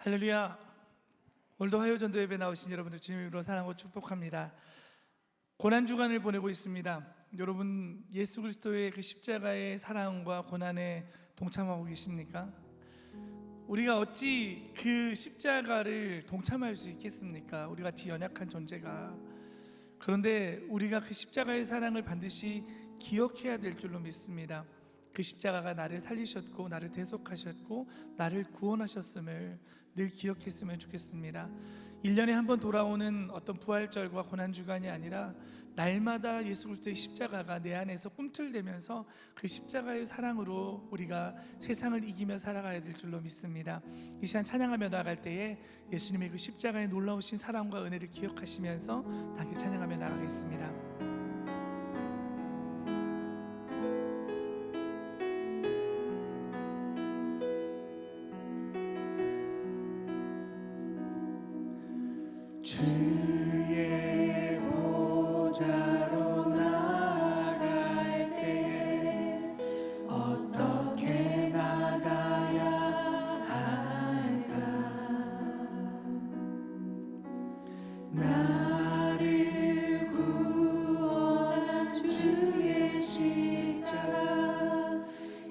할렐루야. 오늘도 화요전도 예배 나오신 여러분들 주님으로 사랑하고 축복합니다. 고난주간을 보내고 있습니다. 여러분, 예수 그리스도의 그 십자가의 사랑과 고난에 동참하고 계십니까? 우리가 어찌 그 십자가를 동참할 수 있겠습니까? 우리 같이 연약한 존재가. 그런데 우리가 그 십자가의 사랑을 반드시 기억해야 될 줄로 믿습니다. 그 십자가가 나를 살리셨고 나를 대속하셨고 나를 구원하셨음을 늘 기억했으면 좋겠습니다. 1년에 한 번 돌아오는 어떤 부활절과 고난주간이 아니라 날마다 예수 그리스도의 십자가가 내 안에서 꿈틀대면서 그 십자가의 사랑으로 우리가 세상을 이기며 살아가야 될 줄로 믿습니다. 이 시간 찬양하며 나아갈 때에 예수님의 그 십자가의 놀라우신 사랑과 은혜를 기억하시면서 함께 찬양하며 나가겠습니다. 주의 보좌로 나아갈 때에 어떻게 나가야 할까? 나를 구원한 주의 십자가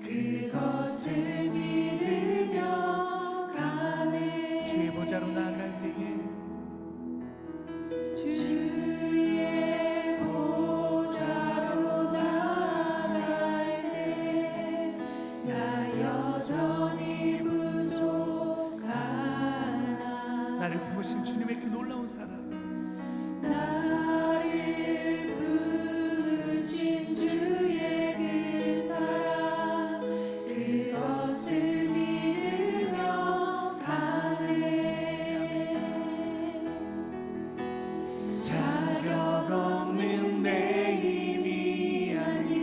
그것을 믿으며 가네. 주의 보좌로 나아갈 때에 주의 보좌로 나아갈 때 나 여전히 부족하나. 나를 부르신 주님의 그 놀라운 사랑, 나를 부르신 주의 그 사랑 그것을 믿으며 가네. 자격 없는 내 힘이 아닌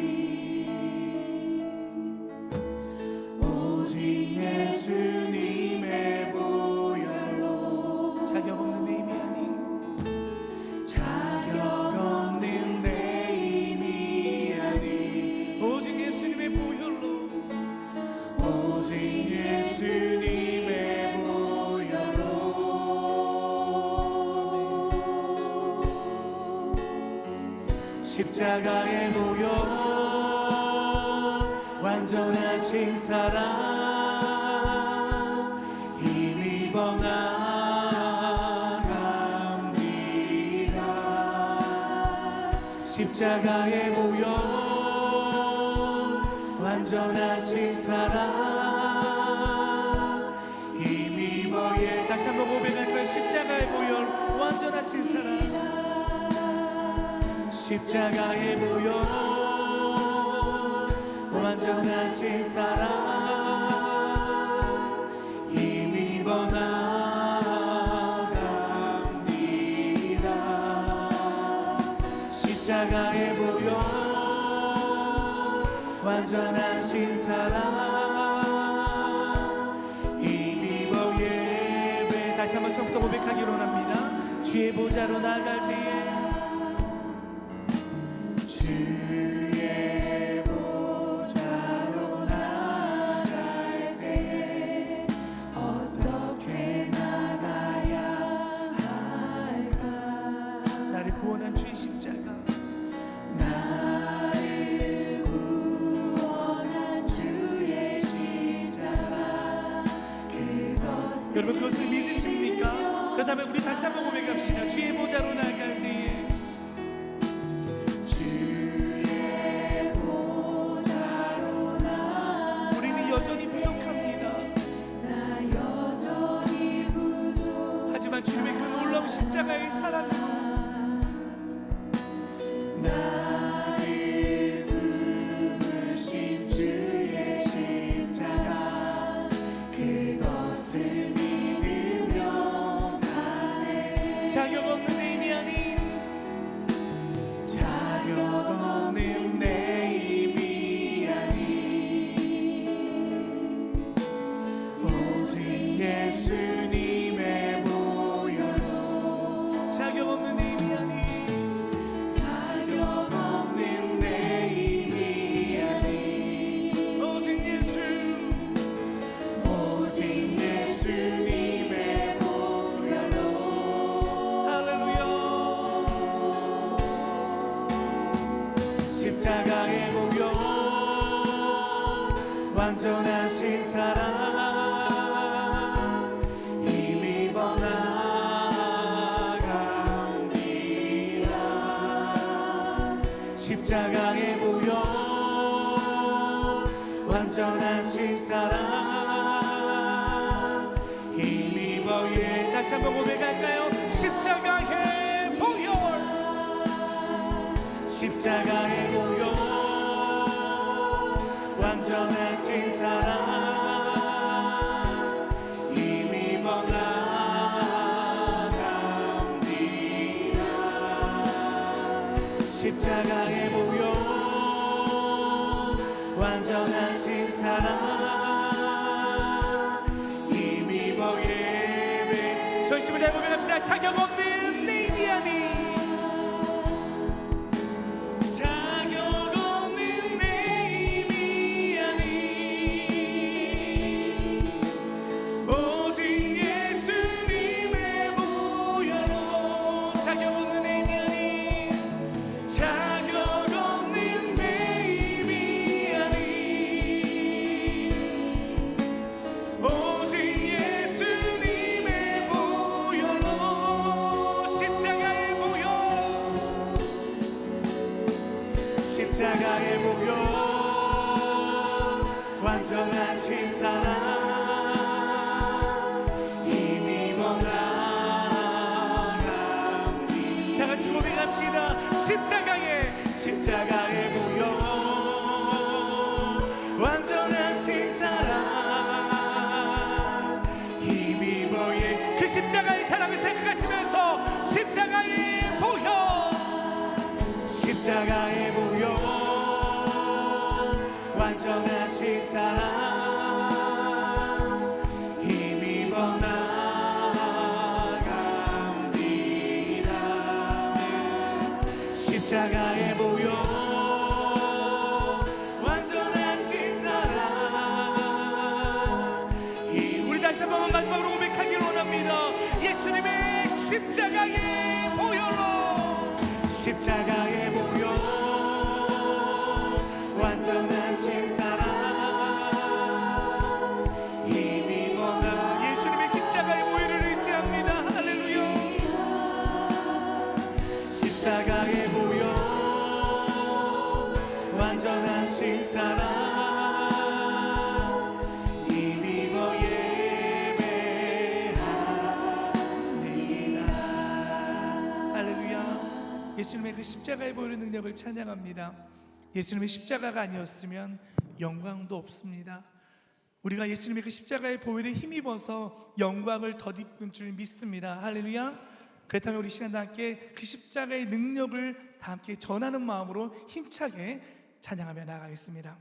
오직 예수님의 보혈로. 자격 없는 내 힘이 아닌, 자격 없는 내 힘이 아닌 오직 예수님의 보혈로, 오직 예수님의 보혈로. 십자가의 보혈, 완전하신 사랑 힘입어 나갑니다. 십자가의 보혈, 완전하신 사랑 힘입어. 다시 한번 고백할까요? 십자가의 보혈, 완전하신 사랑. 십자가의 보혈, 완전하신 사랑 힘입어 나갑니다. 십자가의 보혈, 완전하신 사랑 힘입어. 예배 다시 한번 처음부터 고백하기로 합니다. 주의 보좌로 나갈 때에, 주의 보좌로 나갈 때에 어떻게 나가야 할까? 나를 구원한 주의 십자가, 나를 구원한 주의 십자가 그것을. 여러분, 그것을 믿으십니까? 그 다음에 우리 다시 한번 고백합시다. 주의 보좌로 나갈 때에 여전히 부족합니다. 나 여전히 부족. 하지만 주님의 그 놀라운 십자가의 사랑으로 나를 부르신 주의 십자가 그것을 믿으며 가네. 자격 없는 내 힘이 아닌, 자격 없는 내 힘이 아닌 예수님의 보혈로. 자격 없는 힘이 아닌, 자격 없는 내 힘이 아닌 오직 예수, 오직 예수님의 십자가의 보혈 완전하신 사랑 힘입어 나갑니다. 십자가의 보혈 완전하신 사랑 힘입어 다시 한번 고백할까요? 십자가의 보혈 십자가의 보혈 완전하신 사랑 힘입어 나갑니다. 십자가의 보혈 완전하신 사랑 힘입어 예배 저희 힘을 잘 고백합시다. 자격 없는 내 힘이 아닌 십자가의 보혈 완전하신 사랑 힘입어 나갑니다. 다같이 고백합시다. 십자가의 보혈 완전하신 사랑 힘입어 그 십자가의 사랑을 생각하시면서 십자가의 보혈 십자가의 보혈 완전하신 사랑 힘입어 나갑니다. 십자가의 보혈 완전하신 사랑 우리 다시 한번 마지막으로 고백하기를 원합니다. 예수님의 십자가의 보혈로 십자가의 보혈 완전하신 사랑 힘입어 나 예수님의 십자가의 보혈을 의지합니다. 할렐루야. 십자가의 보혈 완전하신 사랑 힘입어 예배합니다. 할렐루야. 예수님의 그 십자가의 보혈의 능력을 찬양합니다. 예수님의 십자가가 아니었으면 영광도 없습니다. 우리가 예수님의 그 십자가의 보혈에 힘입어서 영광을 덧입는 줄 믿습니다. 할렐루야. 그렇다면 우리 시간 다 함께 그 십자가의 능력을 다 함께 전하는 마음으로 힘차게 찬양하며 나아가겠습니다.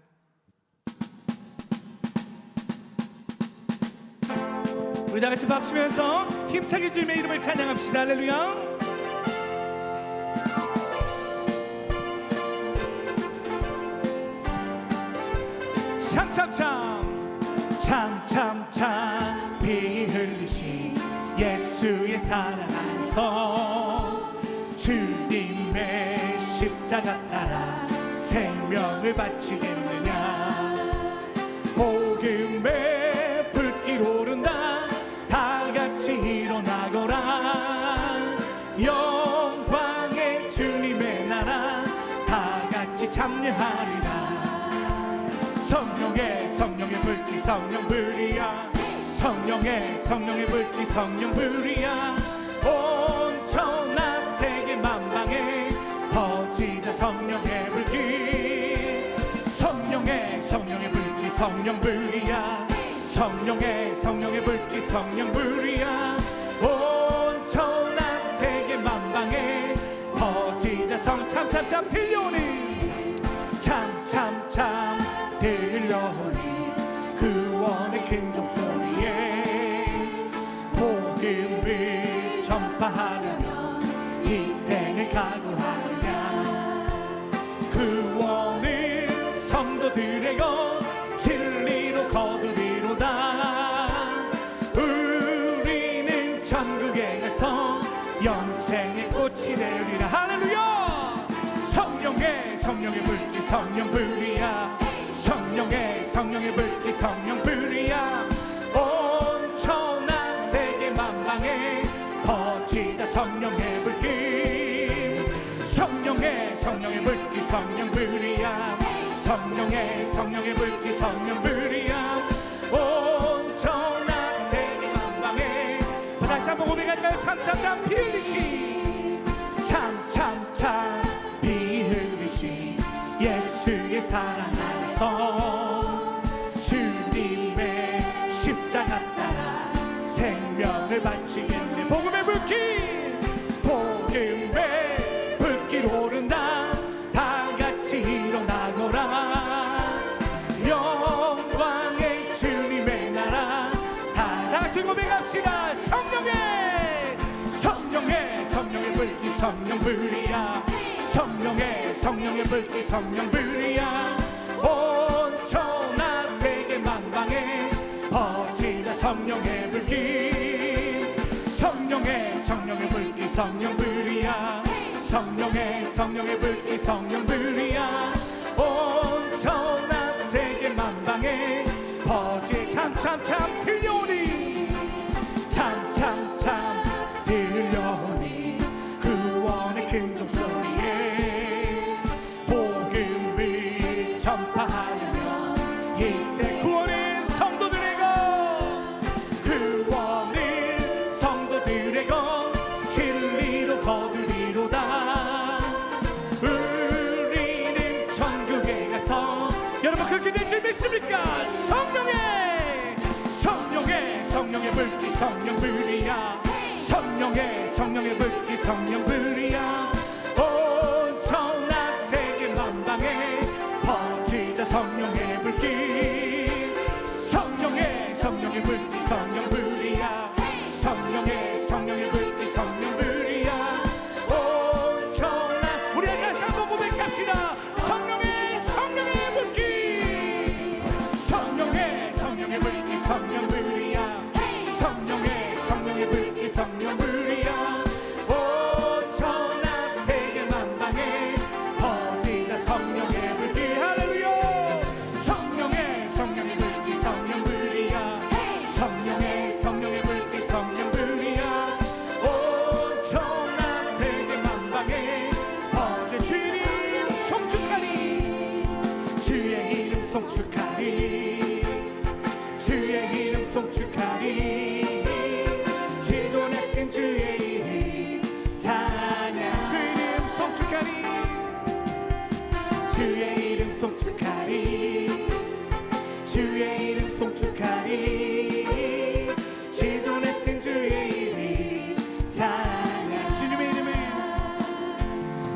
우리 다 같이 박수면서 힘차게 주님의 이름을 찬양합시다. 할렐루야. 참참참 피 흘리신 예수의 사랑 안에서 주님의 십자가 따라 생명을 바치겠느냐. 복음의 불길 오른다 다 같이 일어나거라. 영광의 주님의 나라 다 같이 참여하리라. 성령의 불길 성령불이야. 성령의 불길 성령불이야. 온 천하 세계 만방에 퍼지자 성령의 불길. 성령의 불길 성령불이야. 성령의 불길 성령불이야. 온 천하 세계 만방에 퍼지자 참참참 들려오니 참참참 들려오니 구원의 큰 종소리에 복음을 전파하려면 희생을 각오하느냐. 구원을 성도들에게 진리로 거두리로다. 우리는 천국에 가서 영생의 꽃이 되리라. 할렐루야. 성령의 불길 성령불이야. 성령의 불길 성령불이야. 온 천하 세계 만방에 퍼지자 성령의 불길. 성령의 불길 성령불이야. 성령의 불길 성령불이야. 온 천하 세계 만방에. 다시 한번 고백할까요? 참참참 피 흘리시 참참참 피 흘리시 예수의 사랑 안에서 주님의 십자가 따라 생명을 바치겠네. 복음의 불길 복음의 불길 오른다. 다같이 일어나거라. 영광의 주님의 나라. 다같이 고백합시다. 성령의 불길 성령불이야. 성령의 불길 성령불이야. 온 천하 세계 만방에 퍼지자 성령의 불길. 성령의 불길 성령불이야. 성령의 불길 성령불이야. 온 천하 세계 만방에 퍼지. 참참참 들려오니 참참참 들려오니 구원의 큰 종소리에 복음을 전파하려며 이세 구원의 성도들에게 진리로 거두리로다. 우리는 천국에 가서 여러분 그렇게 될 줄 믿습니까? 성령의 불길 성령불이야. 성령의 불길 성령불이야. 온 천하 세계 만방에 퍼지자 성령의 불길. 성령의 불길 성령불이야. 성령의 불길 성령불이야. 온 천하 우리 다시 한번 고백합시다. 성령의 불길. 성령의 불길 성령불이야. 성령의 불길 성령불이야. 온 천하 세계 만방에 퍼지자 성령의 불길. 할렐루야. 성령의 불길 성령불이야. 성령의 불길 성령불이야. 온 천하 세계 만방에 퍼져 주의 이름 송축하리. 주의 이름 송축하리. 주의 이름 송축하리. 지존하신 주의 이름 찬양. 주의 이름 송축하리. 주의 이름 송축하리. 주의 이름 송축하리. 지존하신 주의 이름 찬양.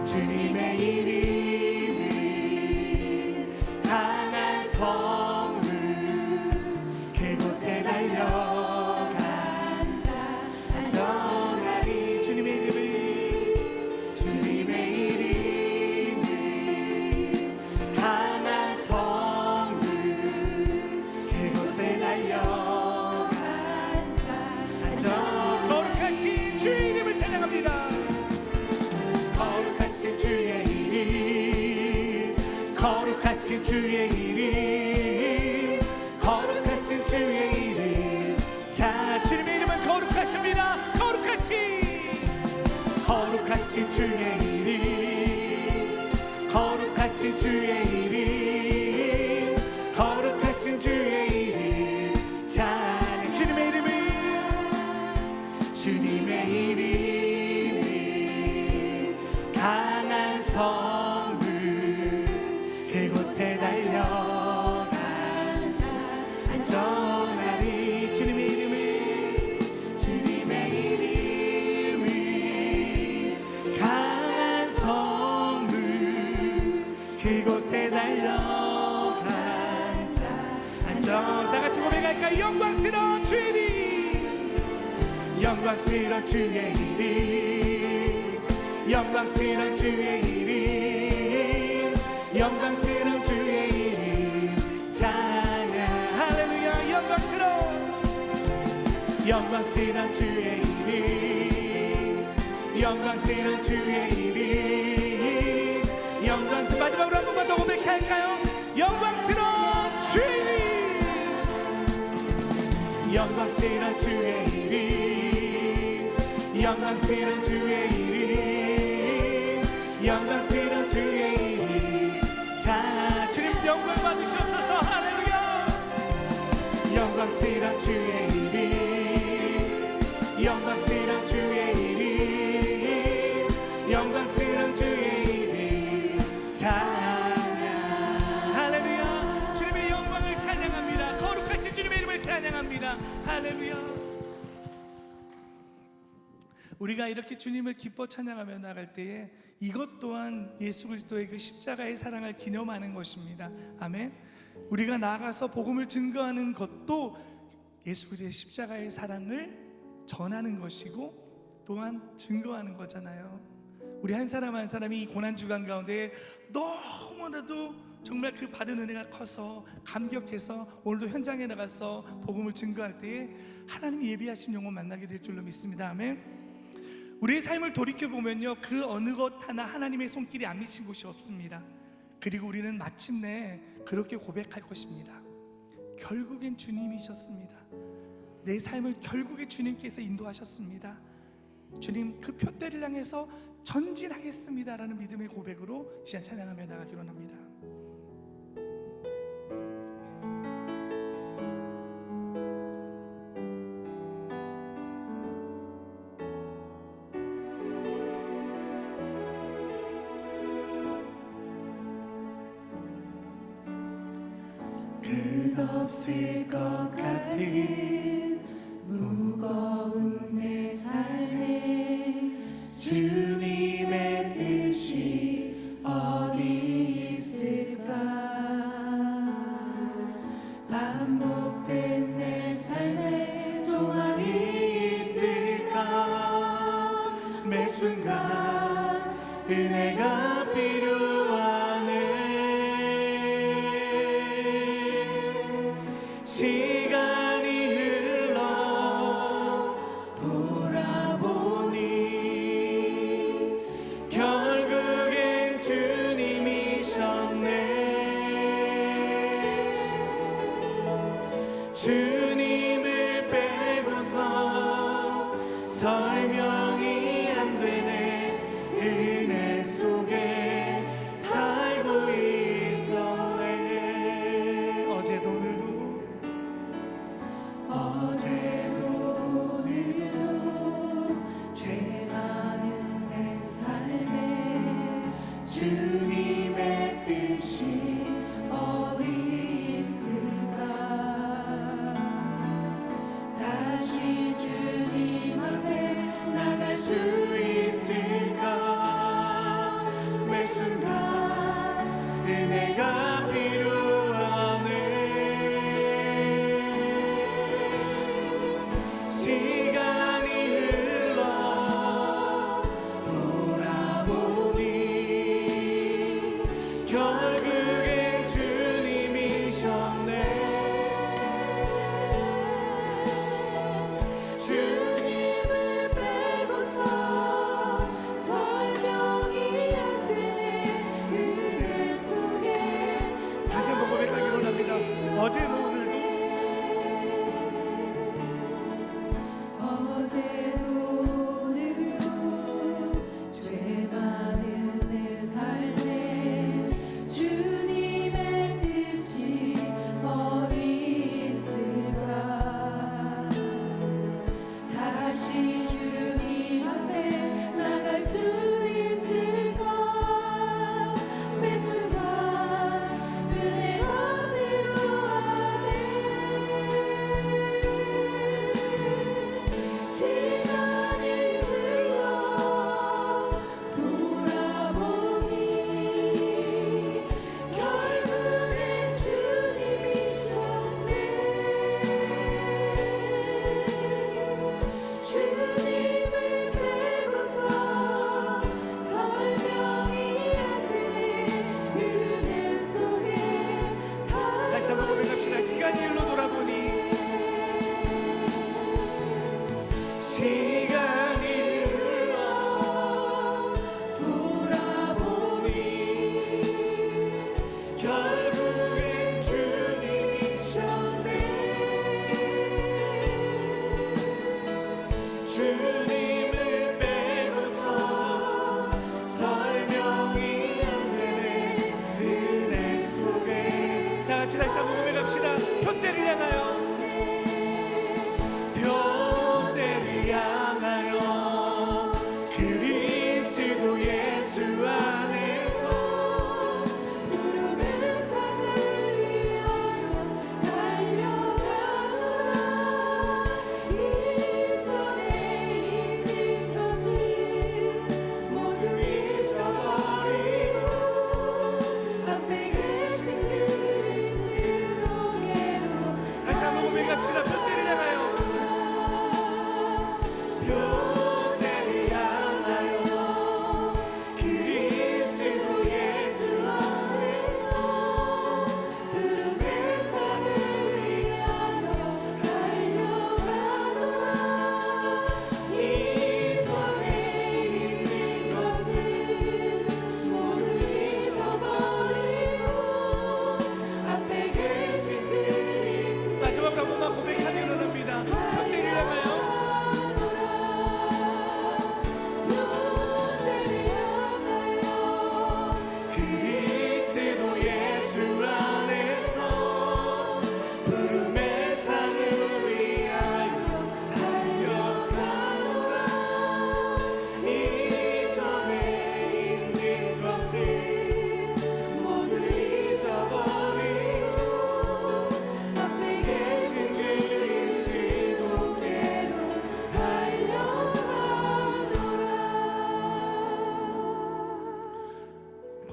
주님의 이름이 강한 성문 그곳에 달려간 자 안전하리. 주님의 이름이 강한 성문 그곳에 달려간 자 안전. 거룩하신 주의 이름을 찬양합니다. 거룩하신 주의 이름. 거룩하신 주의 이름. 거룩하신 주의 이름. 자 주님의 이름은 거룩하십니다. 거룩하신 주의 이름. 거룩하신 주의 이름. 거룩하신 주의 이름. 자 주님의 이름은 강한 성문 그곳에 달려간 자 안전하리. 주님의 이름이 강한 성문 그곳에 달려간 자 안전. 다같이 고백할까요? 영광스러운 주의 이름. 영광스러운 주의 이름. 영광스러운 주의 이름. 영광스러운 주의 이름 찬양. 할렐루야. 영광스러운 주의 이름. 영광스러운 주의 이름. 영광스러운 주의 이름, 영광스러운 주의 이름, 영광스러운 주의 이름. 자, 주님 영광 받으시옵소서. 할렐루야. 영광스러운 주의 이름, 영광스러운 주의 이름, 영광스러운 주의 이름. 찬양. 할렐루야. 주님의 영광을 찬양합니다. 거룩하신 주님의 이름을 찬양합니다. 할렐루야. 우리가 이렇게 주님을 기뻐 찬양하며 나갈 때에 이것 또한 예수 그리스도의 그 십자가의 사랑을 기념하는 것입니다. 아멘. 우리가 나가서 복음을 증거하는 것도 예수 그리스도의 십자가의 사랑을 전하는 것이고 또한 증거하는 거잖아요. 우리 한 사람 한 사람이 이 고난주간 가운데 너무나도 정말 그 받은 은혜가 커서 감격해서 오늘도 현장에 나가서 복음을 증거할 때에 하나님이 예비하신 영혼 만나게 될 줄로 믿습니다. 아멘. 우리의 삶을 돌이켜보면요, 그 어느 것 하나 하나님의 손길이 안 미친 곳이 없습니다. 그리고 우리는 마침내 그렇게 고백할 것입니다. 결국엔 주님이셨습니다. 내 삶을 결국에 주님께서 인도하셨습니다. 주님, 그 표대를 향해서 전진하겠습니다 라는 믿음의 고백으로 이 시간 찬양하며 나가기로 합니다. 끝없을 것 같은 무거운 내 삶에 주님의 뜻이 어디 있을까? 반복된 내 삶에 소망이 있을까? 매 순간 은혜가 필요하네. 시간이 흘러 돌아보니 결국엔 주님이셨네. 주님을 빼고서 설명이 안 되네. 은혜 속에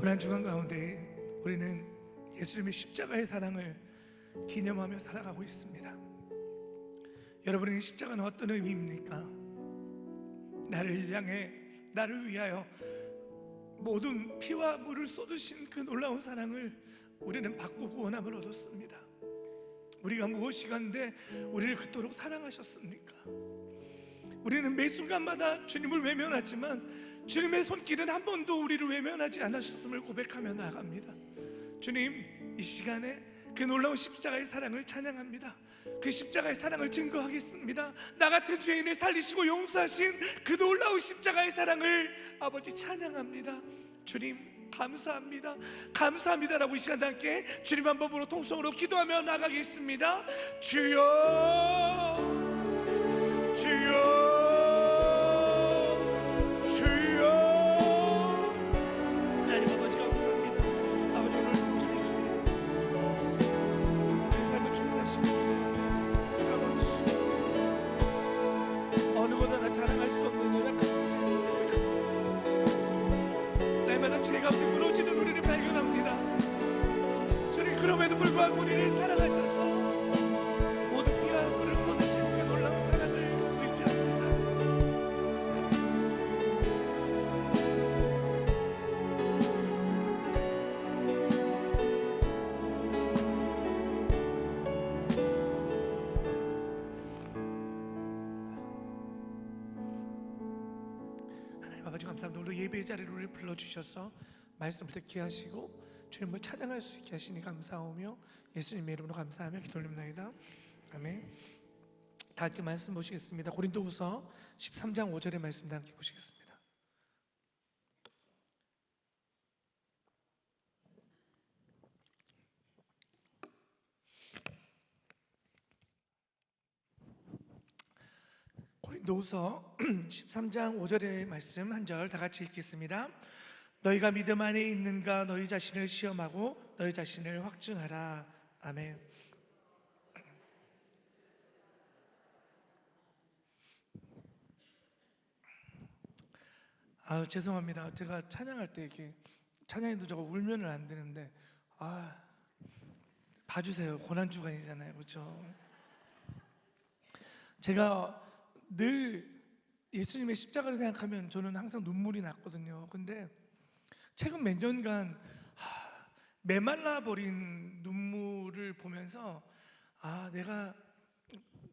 고난주간 가운데 우리는 예수님의 십자가의 사랑을 기념하며 살아가고 있습니다. 여러분에게 십자가는 어떤 의미입니까? 나를 향해, 나를 위하여 모든 피와 물을 쏟으신 그 놀라운 사랑을 우리는 받고 구원함을 얻었습니다. 우리가 무엇이 간데 우리를 그토록 사랑하셨습니까? 우리는 매 순간마다 주님을 외면하지만 주님의 손길은 한 번도 우리를 외면하지 않으셨음을 고백하며 나아갑니다. 주님, 이 시간에 그 놀라운 십자가의 사랑을 찬양합니다. 그 십자가의 사랑을 증거하겠습니다. 나 같은 죄인을 살리시고 용서하신 그 놀라운 십자가의 사랑을 아버지 찬양합니다. 주님 감사합니다. 감사합니다라고 이 시간 함께 주님 한 번으로 통성으로 기도하며 나가겠습니다. 주여, 주여, 주여. 하나님 아버지 감사합니다. 아버지 오늘 저희 주님 내 삶을 충만하시는 주님 아버지, 어느 보다 자랑할 수 없는 연약한 날마다 죄 가운데 무너지는 우리를 발견합니다. 주님, 그럼에도 불구하고 우리를 사랑하셔서 모든 피와 물을 쏟으신 그 놀라운 사랑을 의지합니다. 하나님 아버지 감사합니다. 오늘 예배의 자리로 우리를 불러주셔서 말씀을 듣게 하시고 주님을 찬양할 수 있게 하시니 감사하며 예수님의 이름으로 감사하며 기도 올립니다. 아멘. 다 함께 말씀 보시겠습니다. 고린도후서 13장 5절의 말씀 다 함께 보시겠습니다. 고린도후서 13장 5절의 말씀 한 절 다 같이 읽겠습니다. 너희가 믿음 안에 있는가 너희 자신을 시험하고 너희 자신을 확증하라. 아멘. 죄송합니다. 제가 찬양할 때 이렇게 찬양해도 저거 울면은 안 되는데 봐주세요. 고난주간이잖아요, 그렇죠? 제가 늘 예수님의 십자가를 생각하면 저는 항상 눈물이 났거든요. 근데 최근 몇 년간 메말라 버린 눈물을 보면서 내가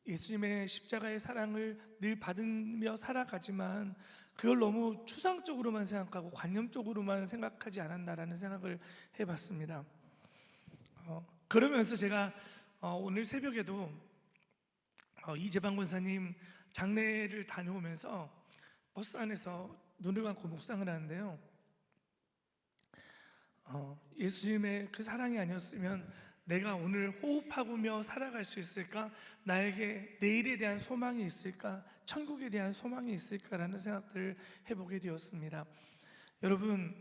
예수님의 십자가의 사랑을 늘 받으며 살아가지만 그걸 너무 추상적으로만 생각하고 관념적으로만 생각하지 않았나라는 생각을 해봤습니다. 그러면서 제가 오늘 새벽에도 이재방 권사님 장례를 다녀오면서 버스 안에서 눈을 감고 묵상을 하는데요, 예수님의 그 사랑이 아니었으면 내가 오늘 호흡하며 살아갈 수 있을까? 나에게 내일에 대한 소망이 있을까? 천국에 대한 소망이 있을까라는 생각들을 해보게 되었습니다. 여러분은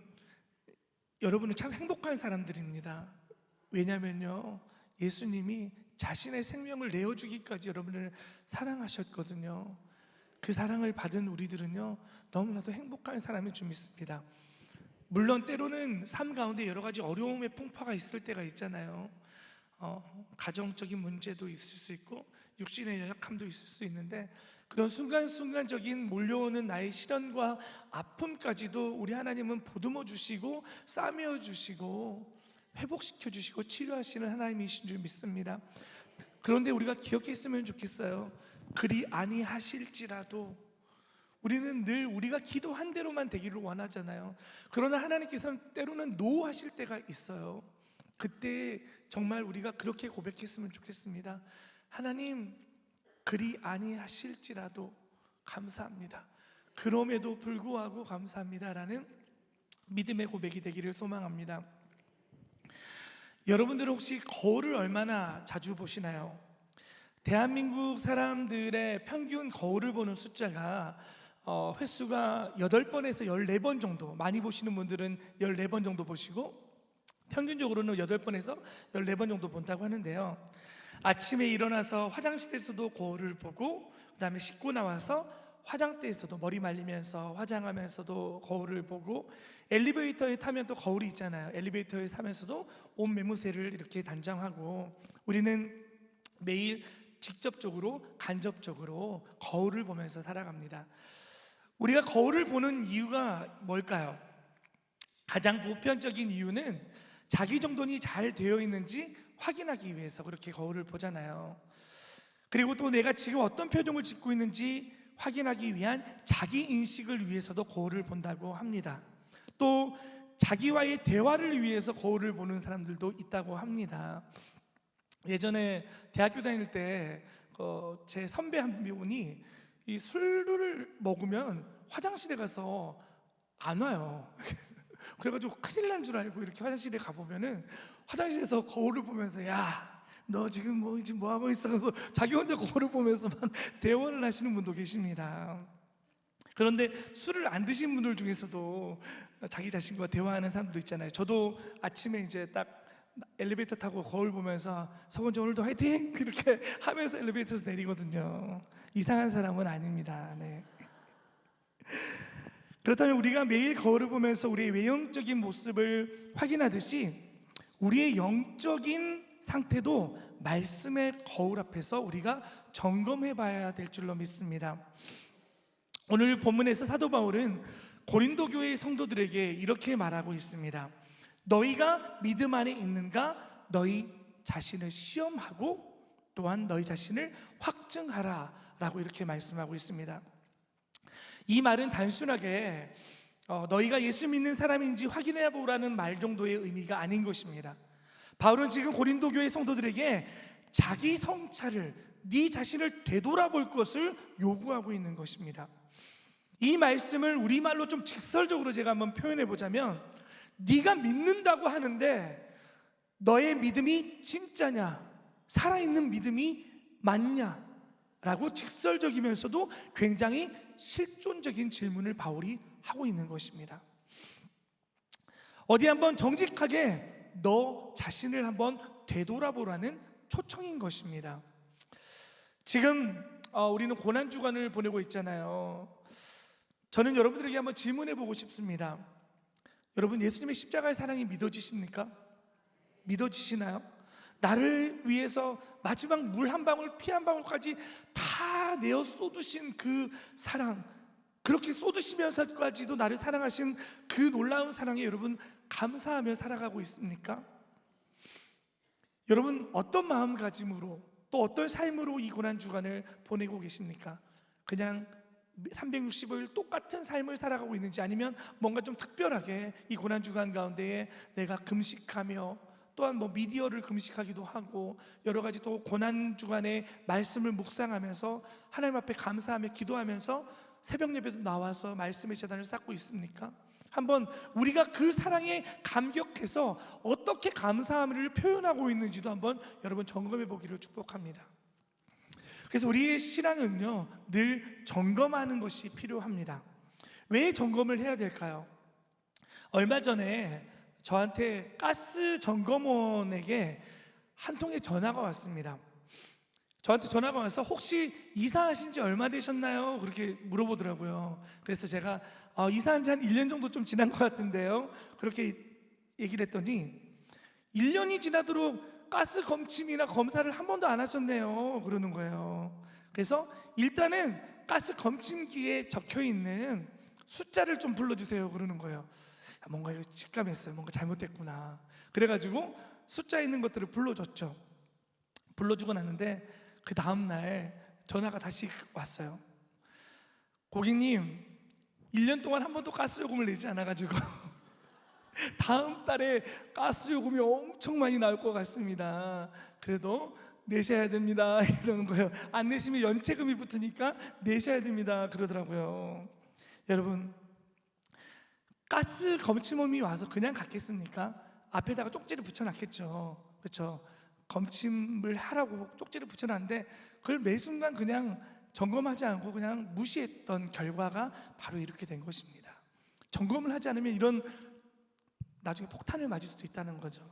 참 행복한 사람들입니다. 왜냐면요, 예수님이 자신의 생명을 내어주기까지 여러분을 사랑하셨거든요. 그 사랑을 받은 우리들은요 너무나도 행복한 사람인 줄 믿습니다. 물론 때로는 삶 가운데 여러 가지 어려움의 풍파가 있을 때가 있잖아요. 가정적인 문제도 있을 수 있고 육신의 연약함도 있을 수 있는데 그런 순간순간적인 몰려오는 나의 시련과 아픔까지도 우리 하나님은 보듬어 주시고 싸매어 주시고 회복시켜 주시고 치료하시는 하나님이신 줄 믿습니다. 그런데 우리가 기억했으면 좋겠어요. 그리 아니하실지라도 우리는 늘 우리가 기도한 대로만 되기를 원하잖아요. 그러나 하나님께서는 때로는 노하실 때가 있어요. 그때 정말 우리가 그렇게 고백했으면 좋겠습니다. 하나님, 그리 아니하실지라도 감사합니다. 그럼에도 불구하고 감사합니다라는 믿음의 고백이 되기를 소망합니다. 여러분들 혹시 거울을 얼마나 자주 보시나요? 대한민국 사람들의 평균 거울을 보는 숫자가 횟수가 8번에서 14번 정도, 많이 보시는 분들은 14번 정도 보시고 평균적으로는 8번에서 14번 정도 본다고 하는데요, 아침에 일어나서 화장실에서도 거울을 보고 그 다음에 씻고 나와서 화장대에서도 머리 말리면서 화장하면서도 거울을 보고, 엘리베이터에 타면 또 거울이 있잖아요. 엘리베이터에 타면서도 옷 매무새를 이렇게 단장하고, 우리는 매일 직접적으로 간접적으로 거울을 보면서 살아갑니다. 우리가 거울을 보는 이유가 뭘까요? 가장 보편적인 이유는 자기 정돈이 잘 되어 있는지 확인하기 위해서 그렇게 거울을 보잖아요. 그리고 또 내가 지금 어떤 표정을 짓고 있는지 확인하기 위한 자기 인식을 위해서도 거울을 본다고 합니다. 또 자기와의 대화를 위해서 거울을 보는 사람들도 있다고 합니다. 예전에 대학교 다닐 때 제 선배 한 분이 이 술을 먹으면 화장실에 가서 안 와요. 그래가지고 큰일 난 줄 알고 이렇게 화장실에 가보면은 화장실에서 거울을 보면서 야, 너 지금 뭐 하고 있어? 그래서 자기 혼자 거울을 보면서만 대화를 하시는 분도 계십니다. 그런데 술을 안 드신 분들 중에서도 자기 자신과 대화하는 사람도 있잖아요. 저도 아침에 이제 딱 엘리베이터 타고 거울 보면서 서건지 오늘도 화이팅! 이렇게 하면서 엘리베이터에서 내리거든요. 이상한 사람은 아닙니다. 네. 그렇다면 우리가 매일 거울을 보면서 우리의 외형적인 모습을 확인하듯이 우리의 영적인 상태도 말씀의 거울 앞에서 우리가 점검해 봐야 될 줄로 믿습니다. 오늘 본문에서 사도 바울은 고린도 교회의 성도들에게 이렇게 말하고 있습니다. 너희가 믿음 안에 있는가? 너희 자신을 시험하고 또한 너희 자신을 확증하라 라고 이렇게 말씀하고 있습니다. 이 말은 단순하게 너희가 예수 믿는 사람인지 확인해 보라는 말 정도의 의미가 아닌 것입니다. 바울은 지금 고린도 교회 성도들에게 자기 성찰을, 네 자신을 되돌아볼 것을 요구하고 있는 것입니다. 이 말씀을 우리말로 좀 직설적으로 제가 한번 표현해 보자면, 네가 믿는다고 하는데 너의 믿음이 진짜냐, 살아있는 믿음이 맞냐 라고 직설적이면서도 굉장히 실존적인 질문을 바울이 하고 있는 것입니다. 어디 한번 정직하게 너 자신을 한번 되돌아보라는 초청인 것입니다. 지금 우리는 고난주간을 보내고 있잖아요. 저는 여러분들에게 한번 질문해 보고 싶습니다. 여러분, 예수님의 십자가의 사랑이 믿어지십니까? 믿어지시나요? 나를 위해서 마지막 물 한 방울, 피 한 방울까지 다 내어 쏟으신 그 사랑, 그렇게 쏟으시면서까지도 나를 사랑하신 그 놀라운 사랑에 여러분 감사하며 살아가고 있습니까? 여러분, 어떤 마음가짐으로 또 어떤 삶으로 이 고난주간을 보내고 계십니까? 그냥 365일 똑같은 삶을 살아가고 있는지, 아니면 뭔가 좀 특별하게 이 고난주간 가운데에 내가 금식하며 또한 미디어를 금식하기도 하고 여러 가지 또 고난주간에 말씀을 묵상하면서 하나님 앞에 감사하며 기도하면서 새벽 예배도 나와서 말씀의 제단을 쌓고 있습니까? 한번 우리가 그 사랑에 감격해서 어떻게 감사함을 표현하고 있는지도 한번 여러분 점검해 보기를 축복합니다. 그래서 우리의 신앙은요, 늘 점검하는 것이 필요합니다. 왜 점검을 해야 될까요? 얼마 전에 저한테 가스 점검원에게 한 통의 전화가 왔습니다. 저한테 전화가 와서 혹시 이사하신 지 얼마 되셨나요? 그렇게 물어보더라고요. 그래서 제가 이사한 지 한 1년 정도 좀 지난 것 같은데요, 그렇게 얘기를 했더니 1년이 지나도록 가스 검침이나 검사를 한 번도 안 하셨네요, 그러는 거예요. 그래서 일단은 가스 검침기에 적혀있는 숫자를 좀 불러주세요, 그러는 거예요. 뭔가 이거 직감했어요. 뭔가 잘못됐구나. 그래가지고 숫자 있는 것들을 불러줬죠. 불러주고 났는데 그 다음날 전화가 다시 왔어요. 고객님, 1년 동안 한 번도 가스요금을 내지 않아가지고 다음 달에 가스요금이 엄청 많이 나올 것 같습니다. 그래도 내셔야 됩니다, 이러는 거예요. 안 내시면 연체금이 붙으니까 내셔야 됩니다, 그러더라고요. 여러분, 가스 검침원이 와서 그냥 갔겠습니까? 앞에다가 쪽지를 붙여놨겠죠. 그렇죠? 검침을 하라고 쪽지를 붙여놨는데 그걸 매 순간 그냥 점검하지 않고 그냥 무시했던 결과가 바로 이렇게 된 것입니다. 점검을 하지 않으면 이런 나중에 폭탄을 맞을 수도 있다는 거죠.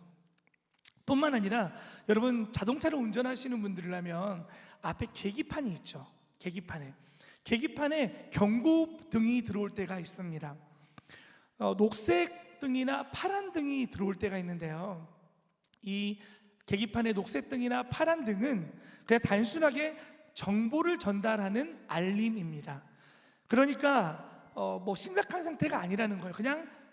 뿐만 아니라 여러분, 자동차를 운전하시는 분들이라면 앞에 계기판이 있죠. 계기판에 계기판에 경고등이 들어올 때가 있습니다. 녹색 등이나 파란 등이 들어올 때가 있는데요, 이 계기판의 녹색 등이나 파란 등은 그냥 단순하게 정보를 전달하는 알림입니다. 그러니까 뭐 심각한 상태가 아니라는 거예요.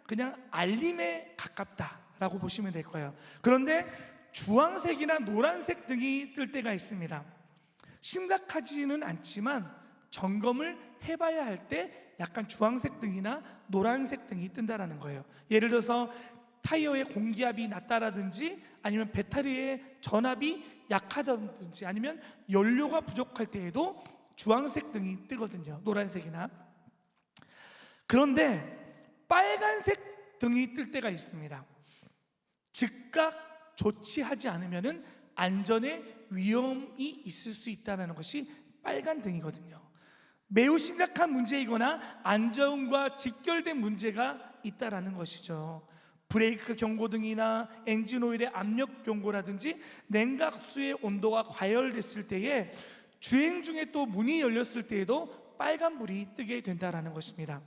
그냥 알림에 가깝다라고 보시면 될 거예요. 그런데 주황색이나 노란색 등이 뜰 때가 있습니다. 심각하지는 않지만 점검을 해봐야 할 때 약간 주황색 등이나 노란색 등이 뜬다라는 거예요. 예를 들어서 타이어의 공기압이 낮다라든지, 아니면 배터리의 전압이 약하다든지, 아니면 연료가 부족할 때에도 주황색 등이 뜨거든요, 노란색이나. 그런데 빨간색 등이 뜰 때가 있습니다. 즉각 조치하지 않으면 안전에 위험이 있을 수 있다는 것이 빨간 등이거든요. 매우 심각한 문제이거나 안전과 직결된 문제가 있다라는 것이죠. 브레이크 경고등이나 엔진 오일의 압력 경고라든지 냉각수의 온도가 과열됐을 때에, 주행 중에 또 문이 열렸을 때에도 빨간불이 뜨게 된다라는 것입니다.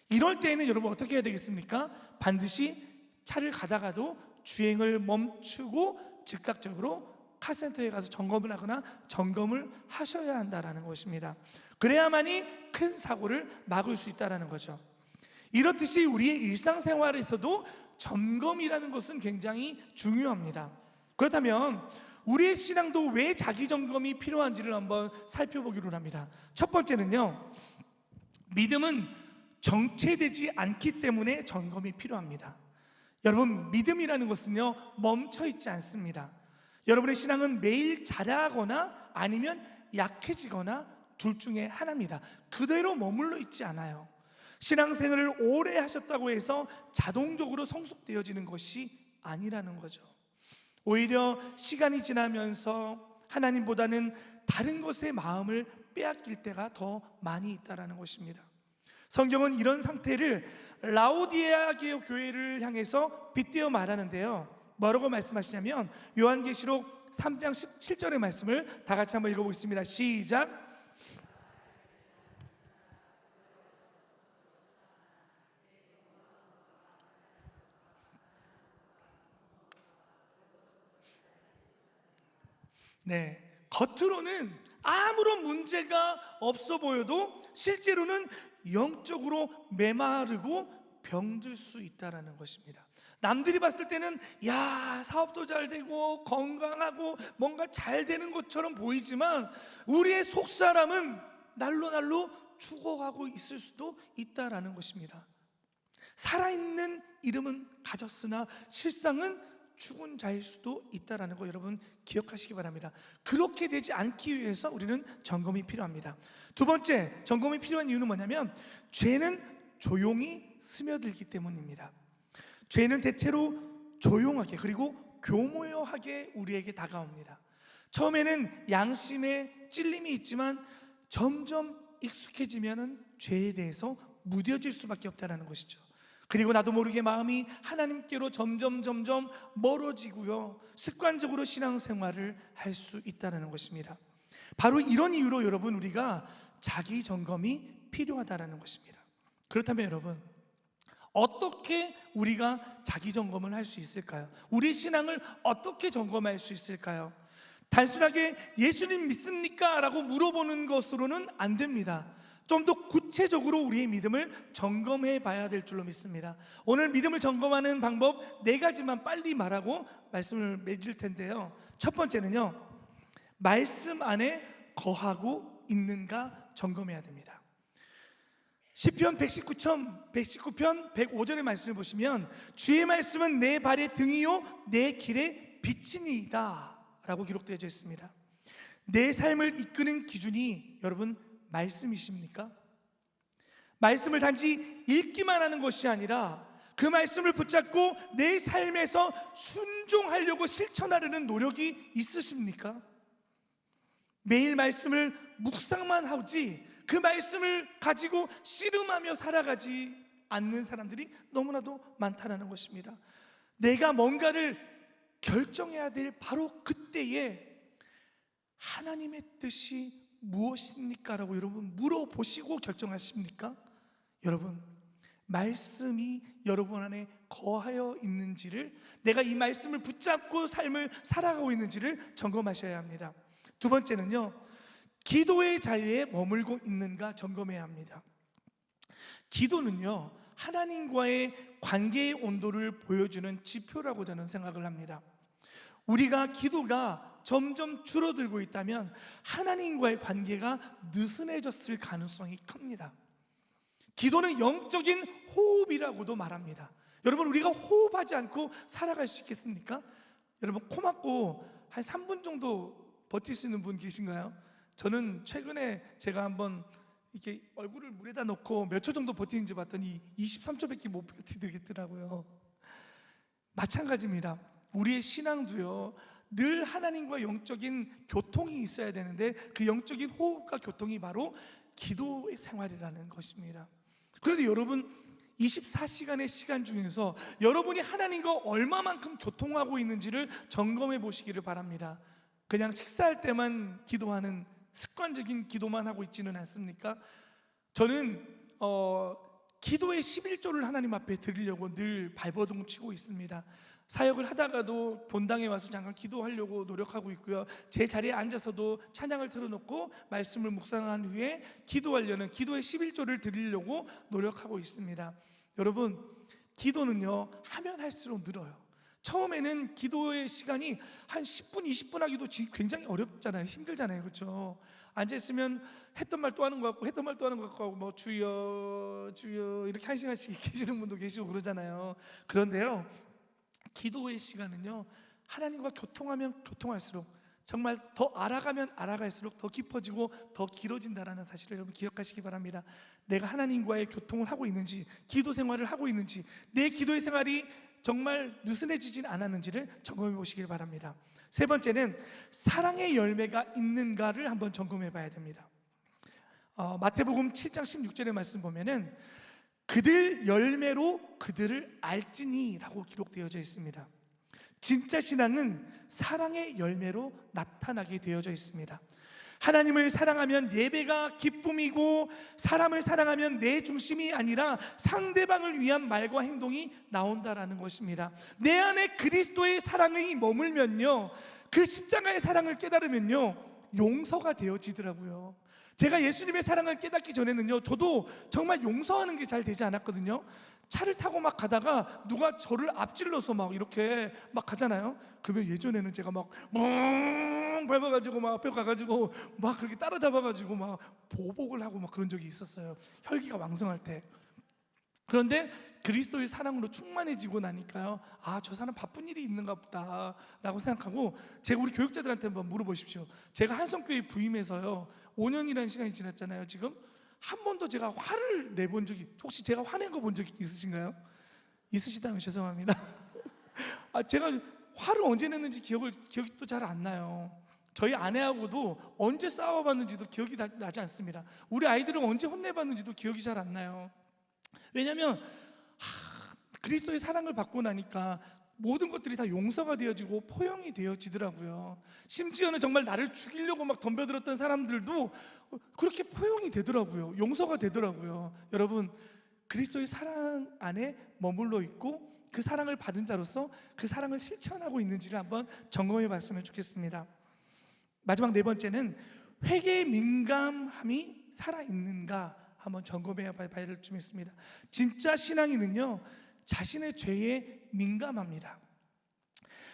이럴 때에는 여러분 어떻게 해야 되겠습니까? 반드시 차를 가다가도 주행을 멈추고 즉각적으로 카센터에 가서 점검을 하거나 점검을 하셔야 한다는 것입니다. 그래야만이 큰 사고를 막을 수 있다는 거죠. 이렇듯이 우리의 일상생활에서도 점검이라는 것은 굉장히 중요합니다. 그렇다면 우리의 신앙도 왜 자기점검이 필요한지를 한번 살펴보기로 합니다. 첫 번째는요, 믿음은 정체되지 않기 때문에 점검이 필요합니다. 여러분, 믿음이라는 것은요, 멈춰있지 않습니다. 여러분의 신앙은 매일 자라거나 아니면 약해지거나 둘 중에 하나입니다. 그대로 머물러 있지 않아요. 신앙생활을 오래 하셨다고 해서 자동적으로 성숙되어지는 것이 아니라는 거죠. 오히려 시간이 지나면서 하나님보다는 다른 것에 마음을 빼앗길 때가 더 많이 있다는 것입니다. 성경은 이런 상태를 라오디게아 교회를 향해서 빗대어 말하는데요, 뭐라고 말씀하시냐면 요한계시록 3장 17절의 말씀을 다 같이 한번 읽어보겠습니다. 시작. 네, 겉으로는 아무런 문제가 없어 보여도 실제로는 영적으로 메마르고 병들 수 있다는 것입니다. 남들이 봤을 때는 야, 사업도 잘 되고 건강하고 뭔가 잘 되는 것처럼 보이지만 우리의 속사람은 날로 죽어가고 있을 수도 있다는 것입니다. 살아있는 이름은 가졌으나 실상은 죽은 자일 수도 있다는 거 여러분 기억하시기 바랍니다. 그렇게 되지 않기 위해서 우리는 점검이 필요합니다. 두 번째, 점검이 필요한 이유는 뭐냐면 죄는 조용히 스며들기 때문입니다. 죄는 대체로 조용하게 그리고 교묘하게 우리에게 다가옵니다. 처음에는 양심에 찔림이 있지만 점점 익숙해지면 죄에 대해서 무뎌질 수밖에 없다는 것이죠. 그리고 나도 모르게 마음이 하나님께로 점점 멀어지고요, 습관적으로 신앙생활을 할 수 있다는 것입니다. 바로 이런 이유로 여러분, 우리가 자기 점검이 필요하다는 것입니다. 그렇다면 여러분, 어떻게 우리가 자기 점검을 할 수 있을까요? 우리 신앙을 어떻게 점검할 수 있을까요? 단순하게 예수님 믿습니까? 라고 물어보는 것으로는 안 됩니다. 좀 더 구체적으로 우리의 믿음을 점검해 봐야 될 줄로 믿습니다. 오늘 믿음을 점검하는 방법 4가지만 빨리 말하고 말씀을 맺을 텐데요, 첫 번째는요, 말씀 안에 거하고 있는가 점검해야 됩니다. 시편 119편 105절의 말씀을 보시면 주의 말씀은 내 발의 등이요 내 길의 빛이니이다 라고 기록되어 있습니다. 내 삶을 이끄는 기준이 여러분 말씀이십니까? 말씀을 단지 읽기만 하는 것이 아니라 그 말씀을 붙잡고 내 삶에서 순종하려고 실천하려는 노력이 있으십니까? 매일 말씀을 묵상만 하지 그 말씀을 가지고 씨름하며 살아가지 않는 사람들이 너무나도 많다는 것입니다. 내가 뭔가를 결정해야 될 바로 그때에 하나님의 뜻이 무엇입니까? 라고 여러분 물어보시고 결정하십니까? 여러분, 말씀이 여러분 안에 거하여 있는지를, 내가 이 말씀을 붙잡고 삶을 살아가고 있는지를 점검하셔야 합니다. 두 번째는요, 기도의 자리에 머물고 있는가 점검해야 합니다. 기도는요, 하나님과의 관계의 온도를 보여주는 지표라고 저는 생각을 합니다. 우리가 기도가 점점 줄어들고 있다면 하나님과의 관계가 느슨해졌을 가능성이 큽니다. 기도는 영적인 호흡이라고도 말합니다. 여러분, 우리가 호흡하지 않고 살아갈 수 있겠습니까? 여러분, 코 막고 한 3분 정도 버틸 수 있는 분 계신가요? 저는 최근에 제가 한번 이렇게 얼굴을 물에다 넣고 몇 초 정도 버티는지 봤더니 23초밖에 못 버티겠더라고요. 마찬가지입니다. 우리의 신앙도요, 늘 하나님과 영적인 교통이 있어야 되는데 그 영적인 호흡과 교통이 바로 기도의 생활이라는 것입니다. 그런데 여러분, 24시간의 시간 중에서 여러분이 하나님과 얼마만큼 교통하고 있는지를 점검해 보시기를 바랍니다. 그냥 식사할 때만 기도하는 습관적인 기도만 하고 있지는 않습니까? 저는 기도의 11조를 하나님 앞에 드리려고 늘 발버둥 치고 있습니다. 사역을 하다가도 본당에 와서 잠깐 기도하려고 노력하고 있고요, 제 자리에 앉아서도 찬양을 틀어놓고 말씀을 묵상한 후에 기도하려는 기도의 11조를 드리려고 노력하고 있습니다. 여러분, 기도는요, 하면 할수록 늘어요. 처음에는 기도의 시간이 한 10분, 20분 하기도 굉장히 어렵잖아요. 힘들잖아요. 그렇죠? 앉아있으면 했던 말 또 하는 것 같고 했던 말 또 하는 것 같고 뭐 주여 주여 이렇게 한 시간씩 계시는 분도 계시고 그러잖아요. 그런데요, 기도의 시간은요, 하나님과 교통하면 교통할수록, 정말 더 알아가면 알아갈수록 더 깊어지고 더 길어진다는 사실을 여러분 기억하시기 바랍니다. 내가 하나님과의 교통을 하고 있는지, 기도 생활을 하고 있는지, 내 기도의 생활이 정말 느슨해지진 않았는지를 점검해 보시길 바랍니다. 세 번째는 사랑의 열매가 있는가를 한번 점검해 봐야 됩니다. 마태복음 7장 16절의 말씀 보면은 그들 열매로 그들을 알지니 라고 기록되어져 있습니다. 진짜 신앙은 사랑의 열매로 나타나게 되어져 있습니다. 하나님을 사랑하면 예배가 기쁨이고, 사람을 사랑하면 내 중심이 아니라 상대방을 위한 말과 행동이 나온다라는 것입니다. 내 안에 그리스도의 사랑이 머물면요, 그 십자가의 사랑을 깨달으면요, 용서가 되어지더라고요. 제가 예수님의 사랑을 깨닫기 전에는요, 저도 정말 용서하는 게 잘 되지 않았거든요. 차를 타고 막 가다가 누가 저를 앞질러서 막 이렇게 막 가잖아요. 그러면 예전에는 제가 막 밟아가지고 막 앞에 가가지고 막 그렇게 따라잡아가지고 막 보복을 하고 막 그런 적이 있었어요. 혈기가 왕성할 때. 그런데 그리스도의 사랑으로 충만해지고 나니까요, 아, 저 사람 바쁜 일이 있는가 보다 라고 생각하고, 제가 우리 교육자들한테 한번 물어보십시오. 제가 한성교회 부임해서요 5년이라는 시간이 지났잖아요. 지금 한 번도 제가 화를 내본 적이, 혹시 제가 화낸 거 본 적이 있으신가요? 있으시다면 죄송합니다. 제가 화를 언제 냈는지 기억이 또 잘 안 나요. 저희 아내하고도 언제 싸워봤는지도 기억이 나지 않습니다. 우리 아이들은 언제 혼내봤는지도 기억이 잘 안 나요. 왜냐하면 그리스도의 사랑을 받고 나니까 모든 것들이 다 용서가 되어지고 포용이 되어지더라고요. 심지어는 정말 나를 죽이려고 막 덤벼들었던 사람들도 그렇게 포용이 되더라고요. 용서가 되더라고요. 여러분, 그리스도의 사랑 안에 머물러 있고 그 사랑을 받은 자로서 그 사랑을 실천하고 있는지를 한번 점검해 봤으면 좋겠습니다. 마지막 네 번째는 회개의 민감함이 살아있는가 한번 점검해야 할 좀 있습니다. 진짜 신앙인은요, 자신의 죄에 민감합니다.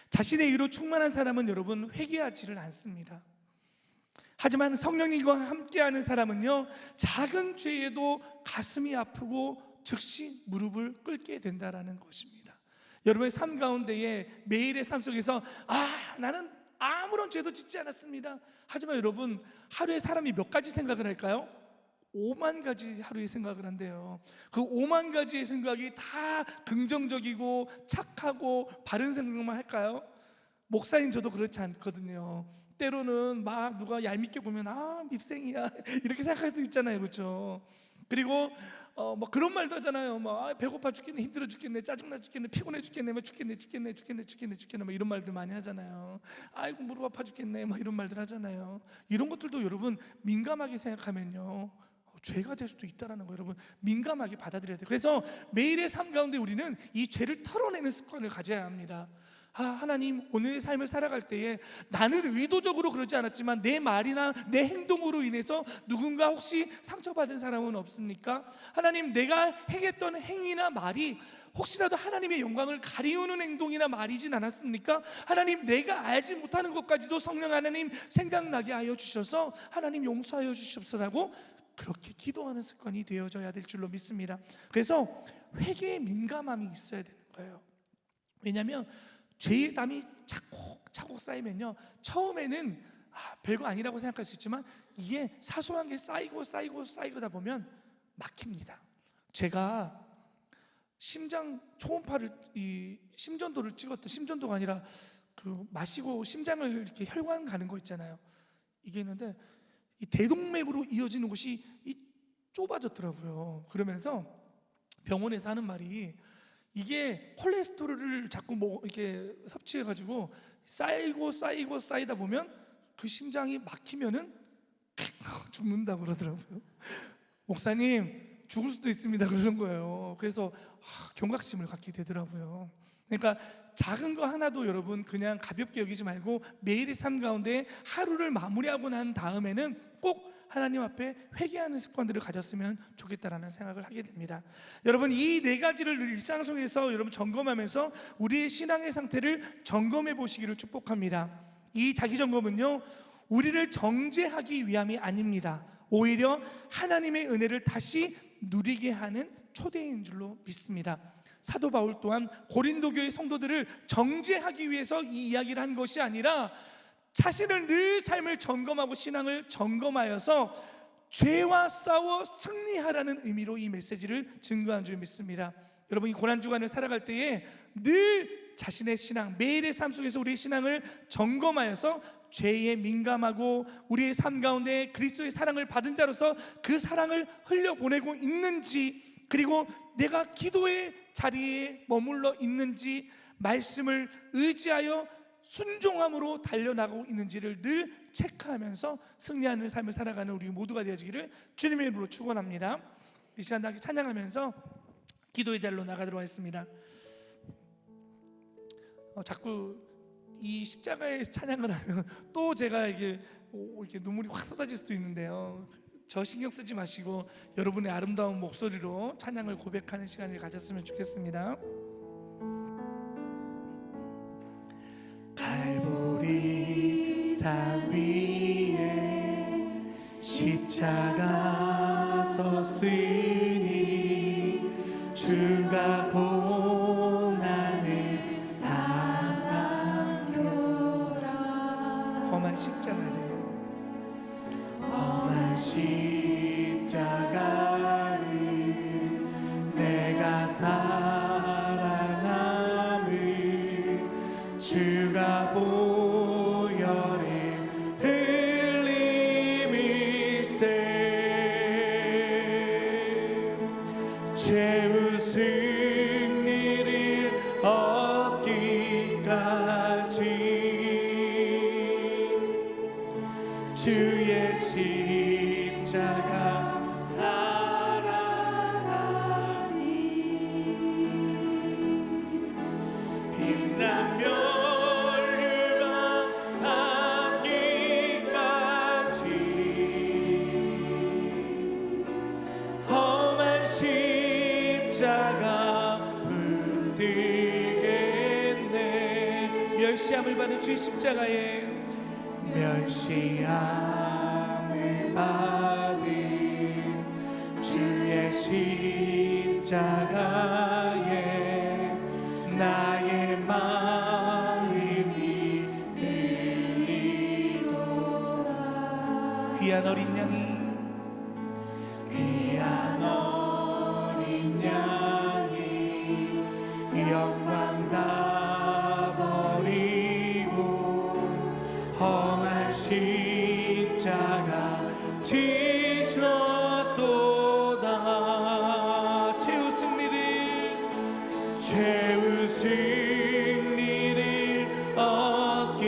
자신의 의로 충만한 사람은 여러분 회개하지를 않습니다. 하지만 성령님과 함께하는 사람은요, 작은 죄에도 가슴이 아프고 즉시 무릎을 꿇게 된다라는 것입니다. 여러분의 삶 가운데에 매일의 삶 속에서 나는 아무런 죄도 짓지 않았습니다. 하지만 여러분, 하루에 사람이 몇 가지 생각을 할까요? 5만 가지 하루에 생각을 한대요. 그 5만 가지의 생각이 다 긍정적이고 착하고 바른 생각만 할까요? 목사인 저도 그렇지 않거든요. 때로는 막 누가 얄밉게 보면 밉생이야 이렇게 생각할 수 있잖아요. 그렇죠? 그리고 뭐 그런 말도 하잖아요. 뭐 배고파 죽겠네, 힘들어 죽겠네, 짜증나 죽겠네, 피곤해 죽겠네, 뭐 죽겠네, 뭐 이런 말들 많이 하잖아요. 아이고 무릎 아파 죽겠네, 뭐 이런 말들 하잖아요. 이런 것들도 여러분 민감하게 생각하면요, 죄가 될 수도 있다라는 거 여러분 민감하게 받아들여야 돼요. 그래서 매일의 삶 가운데 우리는 이 죄를 털어내는 습관을 가져야 합니다. 하나님, 오늘의 삶을 살아갈 때에 나는 의도적으로 그러지 않았지만 내 말이나 내 행동으로 인해서 누군가 혹시 상처받은 사람은 없습니까? 하나님, 내가 행했던 행위나 말이 혹시라도 하나님의 영광을 가리우는 행동이나 말이진 않았습니까? 하나님, 내가 알지 못하는 것까지도 성령 하나님 생각나게 하여 주셔서 하나님 용서하여 주시옵소서라고 그렇게 기도하는 습관이 되어져야 될 줄로 믿습니다. 그래서 회개에 민감함이 있어야 되는 거예요. 왜냐하면 죄의 담이 차곡차곡 쌓이면요, 처음에는 별거 아니라고 생각할 수 있지만 이게 사소한 게 쌓이다 보면 막힙니다. 제가 심장 초음파를, 이 심전도를 찍었던, 심전도가 아니라 그 마시고 심장을 이렇게 혈관 가는 거 있잖아요. 이게 있는데 이 대동맥으로 이어지는 곳이 좁아졌더라고요. 그러면서 병원에서 하는 말이, 이게 콜레스테롤을 자꾸 이렇게 섭취해가지고 쌓이다 보면 그 심장이 막히면은 죽는다고 그러더라고요. 목사님, 죽을 수도 있습니다 그러는 거예요. 그래서 경각심을 갖게 되더라고요. 그러니까 작은 거 하나도 여러분 그냥 가볍게 여기지 말고 매일의 삶 가운데 하루를 마무리하고 난 다음에는 꼭 하나님 앞에 회개하는 습관들을 가졌으면 좋겠다라는 생각을 하게 됩니다. 여러분, 이 네 가지를 일상 속에서 여러분 점검하면서 우리의 신앙의 상태를 점검해 보시기를 축복합니다. 이 자기 점검은요, 우리를 정죄하기 위함이 아닙니다. 오히려 하나님의 은혜를 다시 누리게 하는 초대인 줄로 믿습니다. 사도 바울 또한 고린도 교회 성도들을 정죄하기 위해서 이 이야기를 한 것이 아니라 자신을 늘 삶을 점검하고 신앙을 점검하여서 죄와 싸워 승리하라는 의미로 이 메시지를 증거한 줄 믿습니다. 여러분, 이 고난주간을 살아갈 때에 늘 자신의 신앙, 매일의 삶 속에서 우리의 신앙을 점검하여서 죄에 민감하고 우리의 삶 가운데 그리스도의 사랑을 받은 자로서 그 사랑을 흘려보내고 있는지, 그리고 내가 기도의 자리에 머물러 있는지, 말씀을 의지하여 순종함으로 달려나가고 있는지를 늘 체크하면서 승리하는 삶을 살아가는 우리 모두가 되어지기를 주님의 이름으로 축원합니다. 이 시간 다 찬양하면서 기도의 자리로 나가도록 하겠습니다. 자꾸 이 십자가의 찬양을 하면 또 제가 이렇게 눈물이 확 쏟아질 수도 있는데요, 저 신경 쓰지 마시고 여러분의 아름다운 목소리로 찬양을 고백하는 시간을 가졌으면 좋겠습니다. 갈보리 산 위에 십자가 섰으니 주가 고난을 당하노라. 험한 십자가를 내가 사랑함을 주가 보혈을 흘림일세. 죄의 승리를 얻기까지 주의 십자가 사랑하니 빛난 멸류가 하기까지 험한 십자가 붙들겠네. 멸시함을 받은 주의 십자가에 멸시함을 받은 주의 십자가에 나의 마음이 들리도다. 귀한 어린 양이 귀한 어린 양이 영광 다 버리고 험한 십자가 지셨도다. 최후 승리를 얻기까지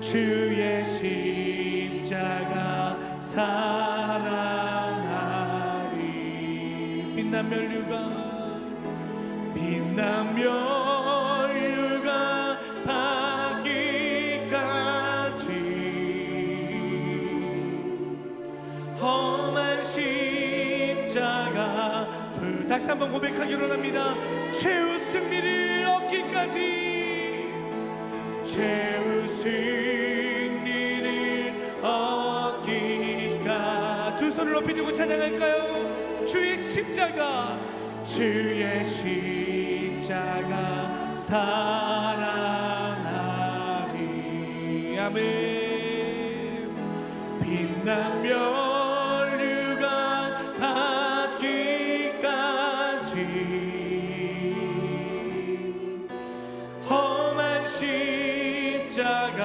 주의 십자가 사랑하리. 빛난 면류가 받기까지 험한 십자가 다시 한번 고백하기로 합니다. 최후 승리를 얻기까지, 최후 승리를 얻기까지. 두 손을 높이 들고 찬양할까요? 주의 십자가, 주의 십자가 사랑하리. 아멘. 빛난 면류가 받기까지 험한 십자가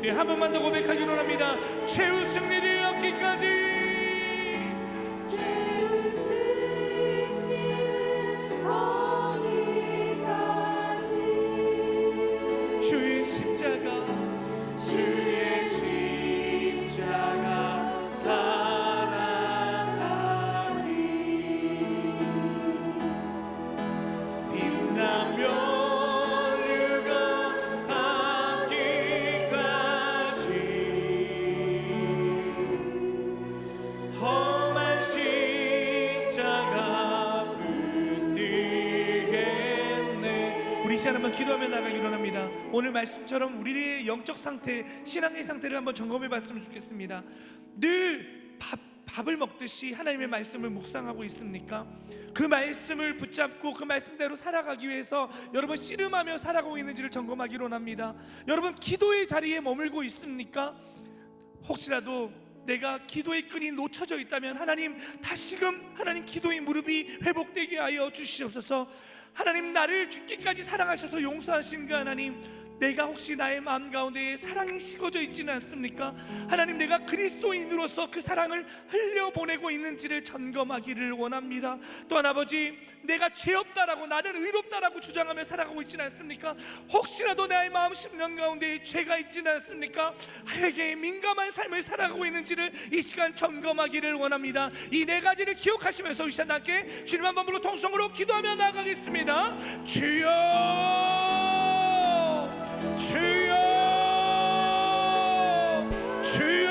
네, 한 번만 더 고백하기로 합니다. 최후 승리를 얻기까지, 최후 승리를 얻기까지 주의 십자가, 주의 십자가 사랑하리. 빛난 면류가 받기까지 험한 십자가 붙들겠네. 우리 시간 한번 기도하며 나가기로 합니다. 오늘 말씀처럼 우리의 영적 상태, 신앙의 상태를 한번 점검해 봤으면 좋겠습니다. 늘 밥을 먹듯이 하나님의 말씀을 묵상하고 있습니까? 그 말씀을 붙잡고 그 말씀대로 살아가기 위해서 여러분 씨름하며 살아가고 있는지를 점검하기로 합니다. 여러분 기도의 자리에 머물고 있습니까? 혹시라도 내가 기도의 끈이 놓쳐져 있다면 하나님, 다시금 하나님 기도의 무릎이 회복되게 하여 주시옵소서. 하나님, 나를 죽기까지 사랑하셔서 용서하신 그 하나님, 내가 혹시 나의 마음 가운데에 사랑이 식어져 있지는 않습니까? 하나님, 내가 그리스도인으로서 그 사랑을 흘려보내고 있는지를 점검하기를 원합니다. 또한 아버지, 내가 죄 없다라고, 나는 의롭다라고 주장하며 살아가고 있지는 않습니까? 혹시라도 나의 마음 심령 가운데에 죄가 있지는 않습니까? 회개에 민감한 삶을 살아가고 있는지를 이 시간 점검하기를 원합니다. 이 네 가지를 기억하시면서 이 시간 함께 주님 한 번으로 통성으로 기도하며 나아가겠습니다. 주여, 주여, 주여.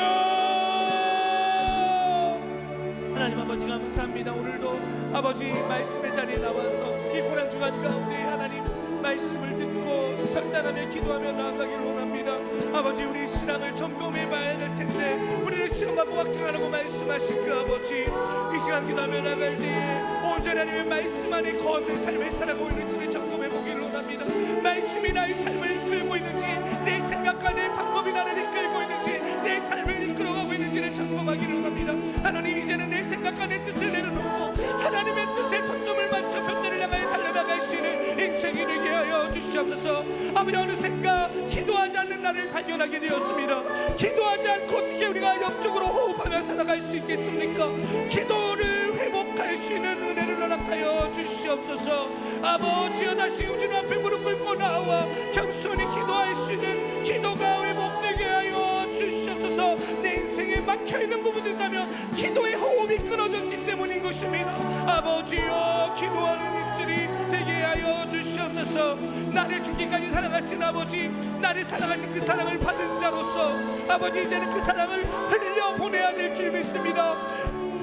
하나님 아버지 감사합니다. 오늘도 아버지 말씀의 자리에 나와서 이 고난 주간 가운데 하나님 말씀을 듣고 결단하며 기도하며 나아가기를 원합니다. 아버지, 우리 신앙을 점검해 봐야 될 텐데 우리를 시험하고 확증하라고 말씀하신 그 아버지, 이 시간 기도하며 나갈 때에 온전히 하나님의 말씀 안에 거하는 삶을 살아가고 있는지를 점검해 보기를 원합니다. 말씀이 나의 삶을 이끌고 있는지, 내 생각과 내 방법이 나를 이끌고 있는지, 내 삶을 이끌어가고 있는지를 점검하기를 원합니다. 하나님, 이제는 내 생각과 내 뜻을 내려놓고 하나님의 뜻에 초점을 맞춰 변대를 향하여 달려나갈 수 있는 인생이 되게 하여 주시옵소서. 아버지, 어느샌가 기도하지 않는 나를 발견하게 되었습니다. 기도하지 않고 어떻게 우리가 영적으로 호흡하며 살아갈 수 있겠습니까? 기도를 회복할 수 있는 은혜를 허락하여 주시옵소서. 아버지여, 다시 우주 앞에 무릎 꿇고 나와 겸손히 기도할 수 있는 기도가 회복되게 하여 주시옵소서. 내 인생에 막혀있는 부분들이 있다면 기도의 호흡이 끊어졌기 때문인 것입니다. 아버지여, 기도하는 입술이 되게 하여 주시옵소서. 나를 죽기까지 사랑하신 아버지, 나를 사랑하신 그 사랑을 받은 자로서 아버지, 이제는 그 사랑을 흘려보내야 될 줄 믿습니다.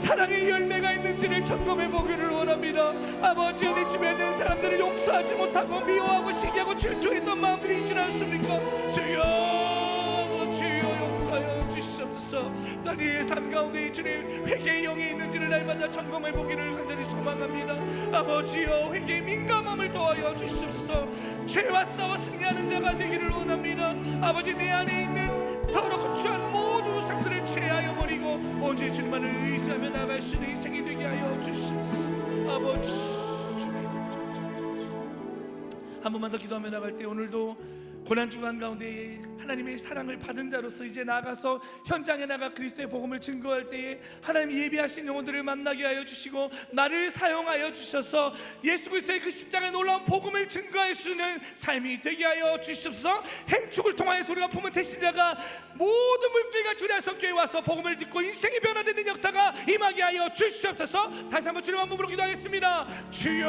사랑의 열매가 있는지를 점검해 보기를 원합니다. 아버지, 우리 주변에 있는 사람들을 용서하지 못하고 미워하고 시기하고 질투했던 마음들이 있지는 않습니까? 주여, 아버지여, 용서하여 주시옵소서. 너희의 삶 가운데 주님 회개의 영이 있는지를 날마다 점검해 보기를 간절히 소망합니다. 아버지여, 회개의 민감함을 더하여 주시옵소서. 죄와 싸워 승리하는 자가 되기를 원합니다. 아버지, 내 안에 있는 더럽고 추한 모든 상들을 제하여 버리고 오직 주님만을 의지하며 나갈 수 있는 인생이 되게 하여 주시옵소서. 아버지, 주님 한 번만 더 기도하며 나갈 때 오늘도 고난주간 가운데 하나님의 사랑을 받은 자로서 이제 나가서 현장에 나가 그리스도의 복음을 증거할 때에 하나님 예비하신 영혼들을 만나게 하여 주시고 나를 사용하여 주셔서 예수 그리스도의 그 십자가의 놀라운 복음을 증거할 수 있는 삶이 되게 하여 주시옵소서. 행축을 통하여서 우리가 품은 대신자가 모든 물길과 주의 성교에 와서 복음을 듣고 인생이 변화되는 역사가 임하게 하여 주시옵소서. 다시 한번 주님 한 몸으로 기도하겠습니다. 주여,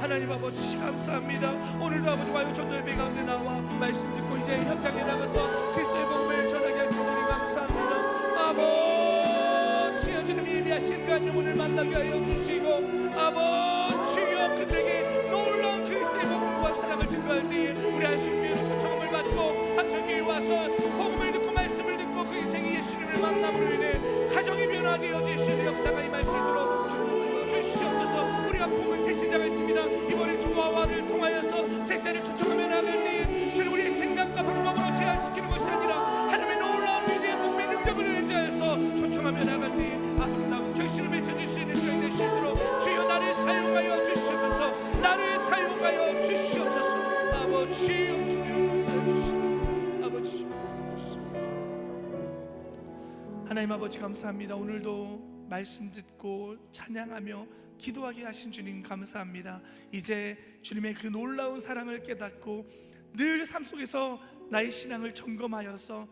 하나님 아버지 감사합니다. 오늘도 아버지 와요 전도 예배 가운데 나와 말씀 듣고 이제 현장에 나가서 그리스도의 복음을 전하게 하신 주님 감사합니다. 아버지 주님 예비하신 그 영혼을 만나게 하여 주시고 아버지여 그들에게 놀라운 그리스도의 복음과 사랑을 증거할 때에 우리 한순교회로 초청함을 받고 한순교회에 와서 복음을 듣고 말씀을 듣고 그 인생이 예수님을 만남으로 인해 가정이 변화되어 주시는 역사가 임할 수 있도록 주시옵소서. 우리가 품은 대신자가 있습니다. 이번에 주와와를 통하여서 대신자를 초청하며 나갈 때에 주는 우리의 생각과 방법으로 제한시키는 것이 아니라 하나님의 놀라운 위대한 복음의 능력을 의지하여서 초청하며 나갈 때에 아름다운 결심을 맺혀줄 수 있는 시간이 될 수 있도록 주여 나를 사용하여 주시옵소서. 나를 사용하여 주시옵소서. 아버지 주님 역사해 주시옵소서. 아버지 주님 역사해 주시옵소서. 하나님 아버지 감사합니다. 오늘도 말씀 듣고 찬양하며 기도하게 하신 주님 감사합니다. 이제 주님의 그 놀라운 사랑을 깨닫고 늘 삶 속에서 나의 신앙을 점검하여서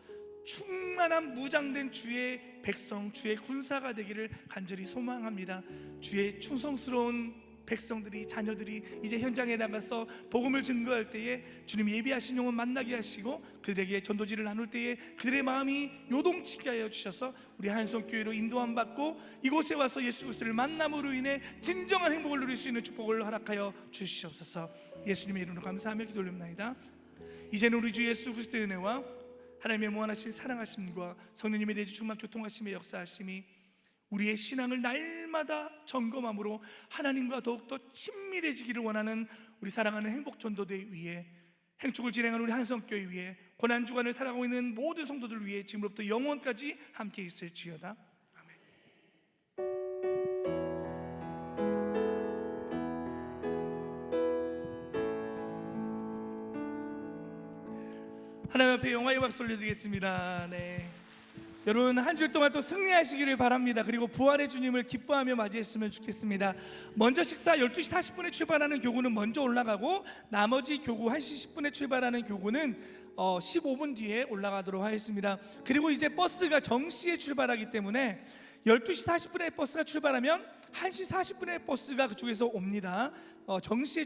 충만한 무장된 주의 백성, 주의 군사가 되기를 간절히 소망합니다. 주의 충성스러운 백성들이, 자녀들이 이제 현장에 나가서 복음을 증거할 때에 주님 예비하신 영혼 만나게 하시고 그들에게 전도지를 나눌 때에 그들의 마음이 요동치게 하여 주셔서 우리 한성교회로 인도함 받고 이곳에 와서 예수 그리스도를 만남으로 인해 진정한 행복을 누릴 수 있는 축복을 허락하여 주시옵소서. 예수님의 이름으로 감사하며 기도 올립니다. 이제는 우리 주 예수 그리스도의 은혜와 하나님의 무한하신 사랑하심과 성령님의 내주 충만 교통하심의 역사하심이 우리의 신앙을 날마다 점검함으로 하나님과 더욱더 친밀해지기를 원하는 우리 사랑하는 행복전도대 위에 행축을 진행하는 우리 한성교회 위에 고난주간을 살아가고 있는 모든 성도들 위해 지금부터 영원까지 함께 있을지어다. 아멘. 하나님 앞에 영광의 박수 올려드리겠습니다. 네. 여러분 한 주 동안 또 승리하시기를 바랍니다. 그리고 부활의 주님을 기뻐하며 맞이했으면 좋겠습니다. 먼저 식사 12시 40분에 출발하는 교구는 먼저 올라가고 나머지 교구 1시 10분에 출발하는 교구는 15분 뒤에 올라가도록 하겠습니다. 그리고 이제 버스가 정시에 출발하기 때문에 12시 40분에 버스가 출발하면 1시 40분에 버스가 그쪽에서 옵니다. 정시에